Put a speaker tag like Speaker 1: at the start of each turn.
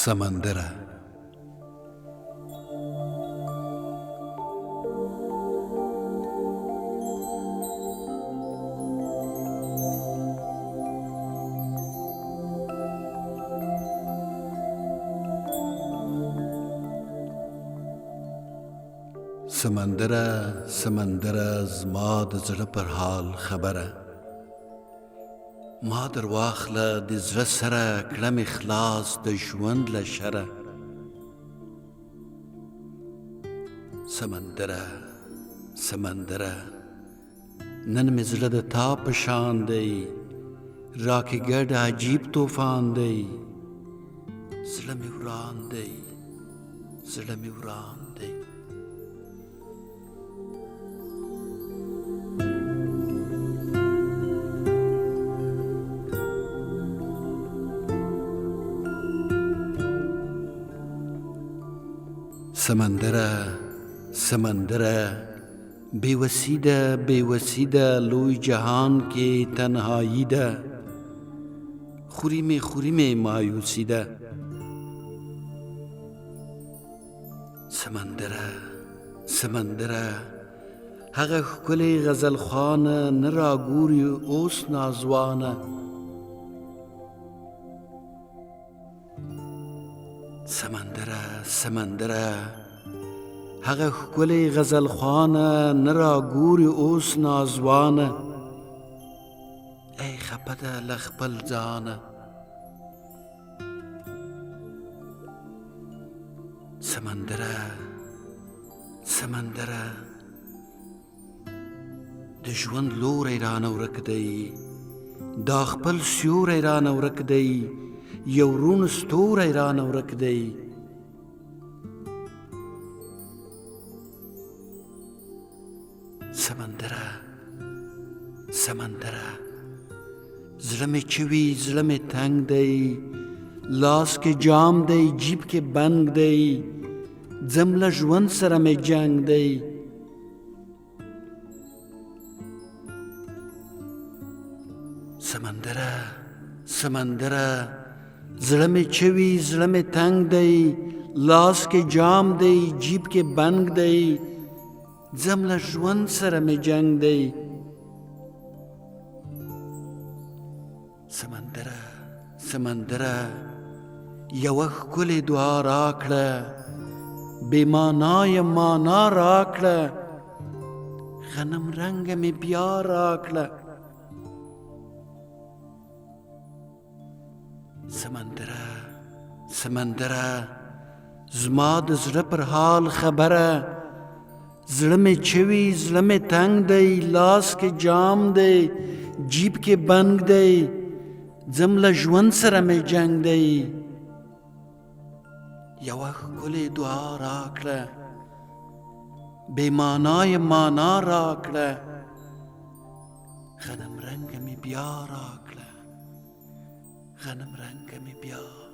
Speaker 1: سمندره سمندره سمندره زما د زړه پر حال خبره ما در واخله د زړه سره کړم خلاص د ژوند له شره سمندره سمندره نن مې زړه د تا په شان دی راکې ګډ عجیب طوفان دی زړه مې وران دی زړه مې وران دی سمندره سمندره بے وسیده لوی جهان کې تنهایی ده خوری می مایوسی ده سمندره سمندره هغه ښکلی غزل خوانه نه راګوري اوس نازوانه سمندره سمندره هغه ښکلی غزل خوانه نه راګوري اوس نازوانه ای خپه ده له خپل ځانه سمندره سمندره د ژوند لوری رانه ورک دی دا خپل سیوری رانه ورک دی یو رون ستوری رانه ورک دی سمندره سمندره زړه مې چوي زړه مې تنګ دی لاس کې جام دی جیب کې بنګ دی ځم له ژوند سره مې جنګ دی سمندره سمندره زړه مې چوي زړه مې تنګ دی لاس کې جام دی جیب کې بنګ دی ځم له ژوند سره مې جنګ دی سمندره سمندره یوه ښکلې دعا راکړه بې معنایه معنا راکړه غنم رنګه مې بیا راکړه سمندره سمندره زما د زړه پر حال خبره زړه مې چوي زړه مې تنګ دی لاس کې جام دی جیب کې بنګ دی ځم له ژوند سره مې جنګ دی یوه ښکلې دعا راکړه بې معنایه معنا راکړه غنم رنګه مې بیا راکړه غنم رنګه مې بیا